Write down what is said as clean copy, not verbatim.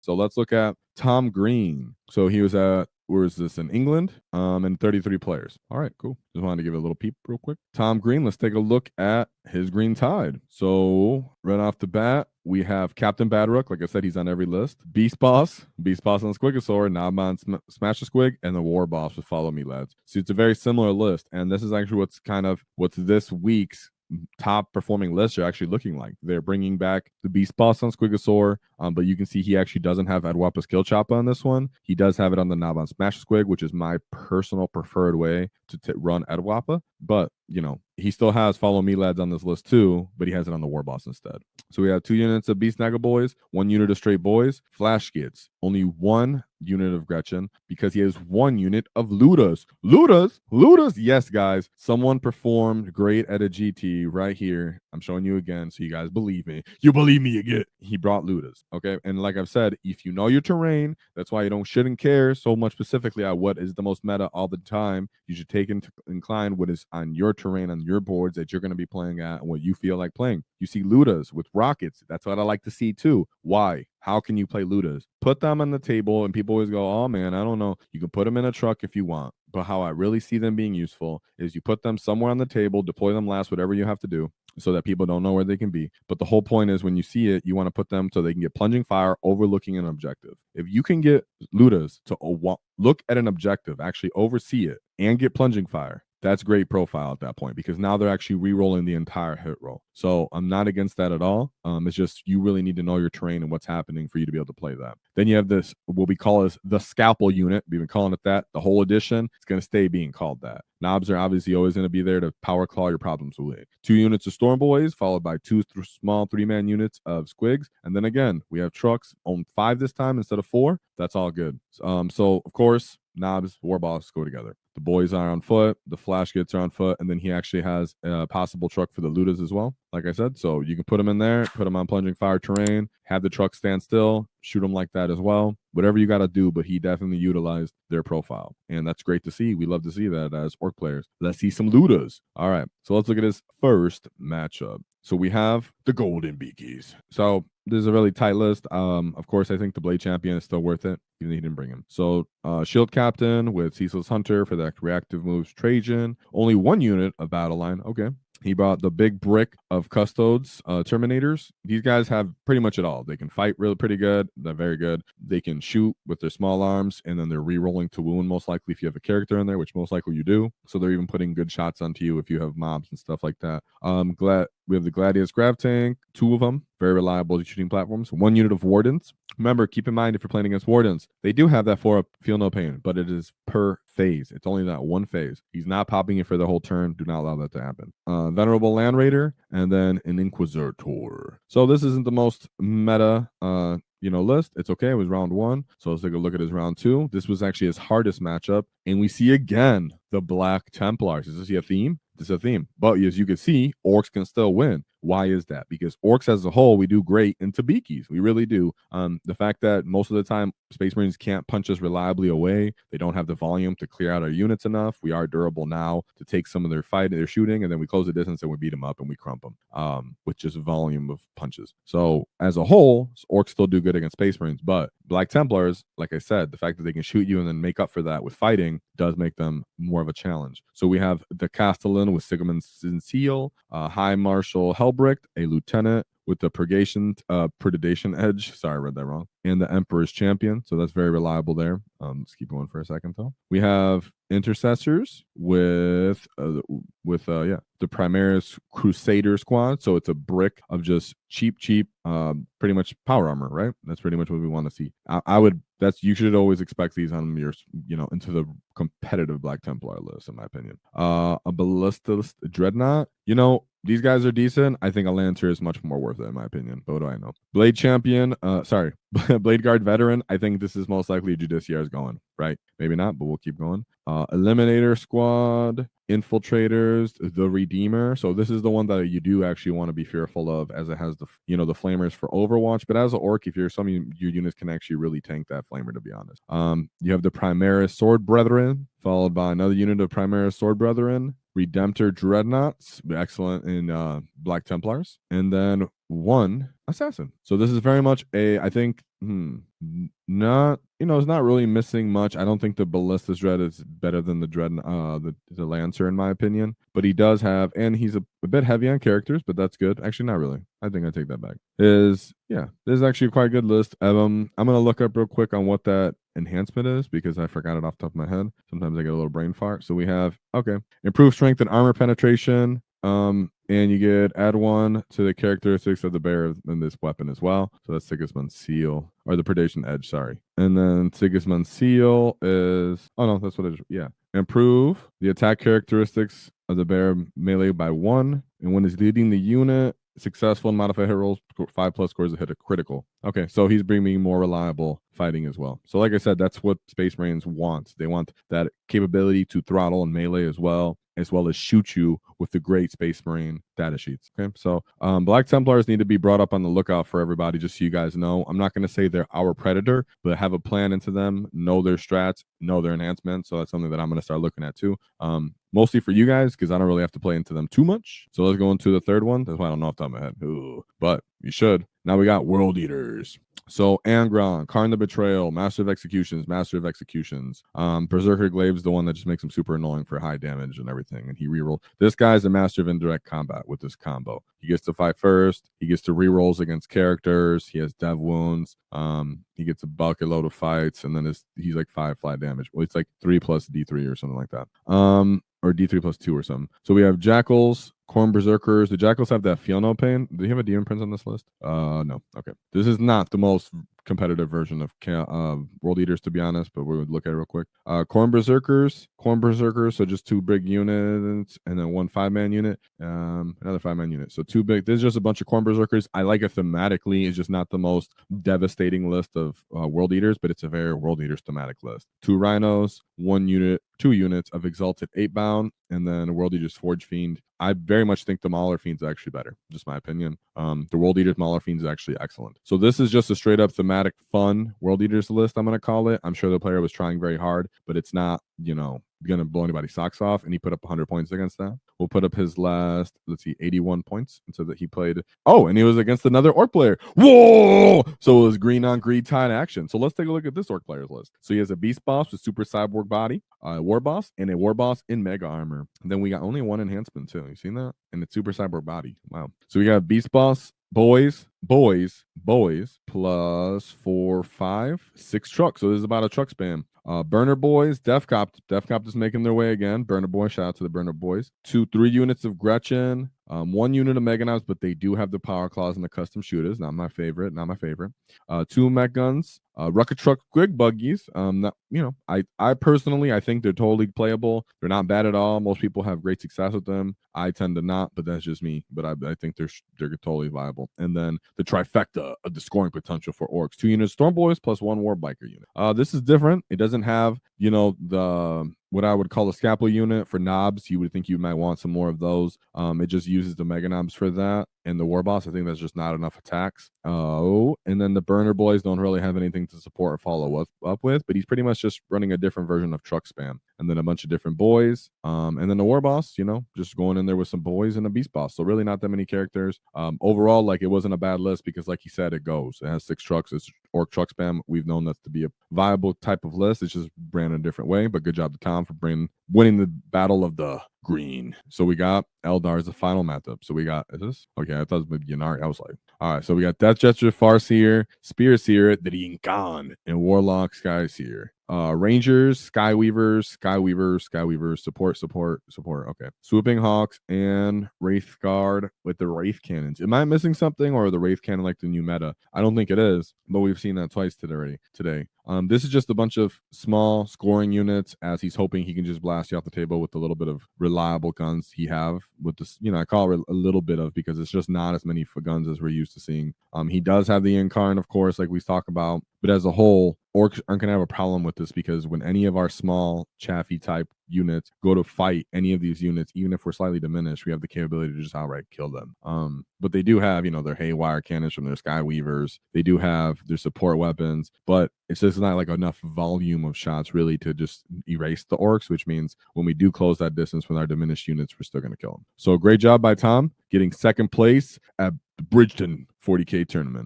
So let's look at Tom Green. So he was at, where is this, in England? And 33 players. All right, cool. Just wanted to give it a little peep real quick. Tom Green, let's take a look at his Green Tide. So right off the bat, we have Captain Badrukk. Like I said, he's on every list. Beastboss on Squigasaur, Nobz on Smash the Squig, and the Warboss with Follow Me, lads. So it's a very similar list, and this is actually what's this week's top performing lists are actually looking like. They're bringing back the Beastboss on Squigasaur, but you can see he actually doesn't have Edwappa's Kill Choppa on this one. He does have it on the Nobz on Smash Squig, which is my personal preferred way to run Edwappa. But, you know, he still has Follow Me Lads on this list too, but he has it on the Warboss instead. So we have 2 units of Beast Snaggle Boys, 1 unit of Straight Boys, Flashgitz, only 1 unit of Gretchen because he has 1 unit of Lootas. Lootas. Yes, guys, someone performed great at a GT right here. I'm showing you again so you guys believe me. You believe me again. He brought Lootas. Okay, and like I've said, if you know your terrain, that's why you shouldn't care so much specifically at what is the most meta all the time. You should take into incline what is on your terrain, on your boards that you're going to be playing at, and what you feel like playing. You see Lootas with rockets. That's what I like to see too. Why? How can you play Lootas? Put them on the table, and people always go, oh man, I don't know. You can put them in a truck if you want. But how I really see them being useful is you put them somewhere on the table, deploy them last, whatever you have to do, so that people don't know where they can be. But the whole point is when you see it, you want to put them so they can get Plunging Fire overlooking an objective. If you can get Lootas to look at an objective, actually oversee it, and get Plunging Fire, that's great profile at that point because now they're actually re-rolling the entire hit roll. So I'm not against that at all. It's just you really need to know your terrain and what's happening for you to be able to play that. Then you have this, what we call as the Scalpel unit. We've been calling it that the whole edition. It's going to stay being called that. Nobz are obviously always going to be there to power claw your problems away. 2 units of Storm Boys, followed by 2 small 3-man units of Squigs. And then again, we have trucks on 5 this time instead of 4. That's all good. So, of course, Nobz, Warboss go together. The boys are on foot, the Flashgitz are on foot, and then he actually has a possible truck for the Lootas as well, like I said. So you can put them in there, put them on Plunging Fire terrain, have the truck stand still, shoot them like that as well. Whatever you got to do, but he definitely utilized their profile. And that's great to see. We love to see that as Orc players. Let's see some Lootas. All right, so let's look at his first matchup. So we have the Golden Beakies. So this is a really tight list. Of course, I think the Blade Champion is still worth it, even though he didn't bring him. So Shield Captain with Cecil's Hunter for the reactive moves Trajan. Only 1 unit of Battle Line. Okay. He brought the big brick of Custodes, Terminators. These guys have pretty much it all. They can fight really pretty good. They're very good. They can shoot with their small arms, and then they're re-rolling to wound, most likely if you have a character in there, which most likely you do. So they're even putting good shots onto you if you have mobs and stuff like that. We have the Gladius Grav Tank, 2 of them. Very reliable shooting platforms. 1 unit of Wardens. Remember, keep in mind if you're playing against Wardens, they do have that for Feel No Pain, but it is per phase. It's only that 1 phase. He's not popping it for the whole turn. Do not allow that to happen. Venerable Land Raider, and then an Inquisitor. So this isn't the most meta list. It's okay. It was round 1. So let's take a look at his round 2. This was actually his hardest matchup. And we see again the Black Templars. Is this a theme? This is a theme. But as you can see, Orcs can still win. Why is that? Because Orcs as a whole, we do great in Tabikis. We really do. The fact that most of the time Space Marines can't punch us reliably away. They don't have the volume to clear out our units enough. We are durable now to take some of their fight, their shooting, and then we close the distance and we beat them up and we crump them with just volume of punches. So as a whole, Orcs still do good against Space Marines, but Black Templars, like I said, the fact that they can shoot you and then make up for that with fighting does make them more of a challenge. So we have the Castellan with Sigmund Seal, High Marshal Helbricht, a Lieutenant with the Predation Edge. Sorry, I read that wrong. And the Emperor's Champion. So that's very reliable there. Let's keep going for a second, though. We have Intercessors with the Primaris Crusader Squad. So it's a brick of just cheap, pretty much power armor, right? That's pretty much what we want to see. You should always expect these on your, into the competitive Black Templar list, in my opinion. A Ballista Dreadnought, these guys are decent. I think a Lancer is much more worth it, in my opinion. But what do I know? Blade Champion, Blade Guard Veteran. I think this is most likely Judiciary's going, right? Maybe not, but we'll keep going. Eliminator Squad, Infiltrators, the Redeemer. So this is the one that you do actually want to be fearful of, as it has the flamers for Overwatch. But as an Orc, if some of your units can actually really tank that flamer, to be honest. You have the Primaris Sword Brethren, followed by another unit of Primaris Sword Brethren. Redemptor Dreadnoughts, excellent in Black Templars, and then 1 assassin. So this is very much I think, not, it's not really missing much. I don't think the Ballistus Dread is better than the the Lancer in my opinion, but he does have, and he's a bit heavy on characters, but that's good. Actually, not really. I think I take that back. This is actually a quite good list. I'm gonna look up real quick on what that enhancement is because I forgot it off the top of my head. Sometimes I get a little brain fart. So we have, improved strength and armor penetration. And you get add 1 to the characteristics of the bearer in this weapon as well. So that's Sigismund's Seal, or the Predation Edge, sorry. And then Sigismund's Seal is, oh no, that's what it is. Yeah. Improve the attack characteristics of the bearer melee by 1. And when it's leading the unit, successful and modified hit rolls, 5+ scores to hit a critical. Okay, so he's bringing more reliable fighting as well. So like I said, that's what Space Marines want. They want that capability to throttle and melee as well as shoot you with the great Space Marine data sheets. Okay, so Black Templars need to be brought up on the lookout for everybody, just so you guys know. I'm not going to say they're our predator, but have a plan into them, know their strats, know their enhancements. So that's something that I'm going to start looking at too. Mostly for you guys, because I don't really have to play into them too much. So let's go into the third one. That's why I don't know off the top of my head. Ooh, but you should. Now we got World Eaters. So Angron, Karn the Betrayal, Master of Executions. Berserker Glaive's the one that just makes him super annoying for high damage and everything. And he reroll. This guy's a master of indirect combat with this combo. He gets to fight first. He gets to rerolls against characters. He has dev wounds. He gets a bucket load of fights, and then he's like 5 flat damage. Well, it's like 3 plus D3 or something like that. Or D3 plus 2 or something. So we have Jackals, Khorne Berserkers. The Jackals have that Feel No Pain. Do you have a Demon Prince on this list? No. Okay. This is not the most competitive version of World Eaters, to be honest, but we would look at it real quick. Khorne Berserkers, so just 2 big units, and then 1 5-man unit, another 5-man unit. So 2 big. This is just a bunch of Khorne Berserkers. I like it thematically. It's just not the most devastating list of World Eaters, but it's a very World Eaters thematic list. 2 Rhinos, 2 units of Exalted 8-bound, and then World Eaters Forge Fiend. I very much think the Mauler Fiend's actually better, just my opinion. The World Eaters Mauler Fiend is actually excellent. So this is just a straight up thematic fun World Eaters list, I'm going to call it. I'm sure the player was trying very hard, but it's not, going to blow anybody's socks off, and he put up 100 points against that. We'll put up his last, 81 points, and so that he played, and he was against another Orc player. Whoa! So it was green on green tide action. So let's take a look at this Orc player's list. So he has a Beastboss with super cyborg body, a Warboss, and a Warboss in mega armor. And then we got only 1 enhancement too. You seen that? And it's super cyborg body. Wow. So we got Beastboss, boys, plus 4, 5, 6 trucks. So this is about a truck spam. Burner Boys, Def Cop is making their way again. Burner Boys, shout out to the Burner Boys. 3 units of Gretchen, 1 unit of Mega Knobs, but they do have the power claws and the custom shooters. Not my favorite. 2 mech guns, Rocket Truck Squig Buggies. I personally, I think they're totally playable. They're not bad at all. Most people have great success with them. I tend to not, but that's just me. But I think they're totally viable. And then the trifecta of the scoring potential for Orcs: 2 units Storm Boys plus 1 War Biker unit. This is different. It doesn't have, the what I would call a scalpel unit for Nobz. You would think you might want some more of those. It just uses the Mega Nobz for that. And the Warboss, I think that's just not enough attacks. And then the Burner Boys don't really have anything to support or follow up with, but he's pretty much just running a different version of Truck Spam. And then a bunch of different boys. And then the Warboss, just going in there with some boys and a Beastboss. So really not that many characters. Overall, like, it wasn't a bad list because, like he said, it goes. It has 6 trucks. It's Orc Truck Spam. We've known that to be a viable type of list. It's just ran a different way, but good job to Tom for winning the battle of the green. So we got Eldar as the final matchup. So we got, is this? Okay, I thought it was Yanari. I was like, all right, so we got Death Gesture, Farseer, Spear Seer, the Rinkan, and Warlock, Sky Seer. Rangers, Skyweavers, support. Okay. Swooping Hawks and Wraith Guard with the Wraith Cannons. Am I missing something, or are the Wraith Cannon like the new meta? I don't think it is, but we've seen that twice today. This is just a bunch of small scoring units, as he's hoping he can just blast you off the table with a little bit of reliable guns he have with this. I call it a little bit of because it's just not as many guns as we're used to seeing. He does have the Incarn, of course, like we talk about, but as a whole, orcs aren't going to have a problem with this, because when any of our small chaffy type units go to fight any of these units, even if we're slightly diminished, we have the capability to just outright kill them. But they do have, their haywire cannons from their Skyweavers. They do have their support weapons, but it's just not like enough volume of shots really to just erase the orcs, which means when we do close that distance with our diminished units, we're still going to kill them. So great job by Tom getting second place at the Brighton 40K tournament.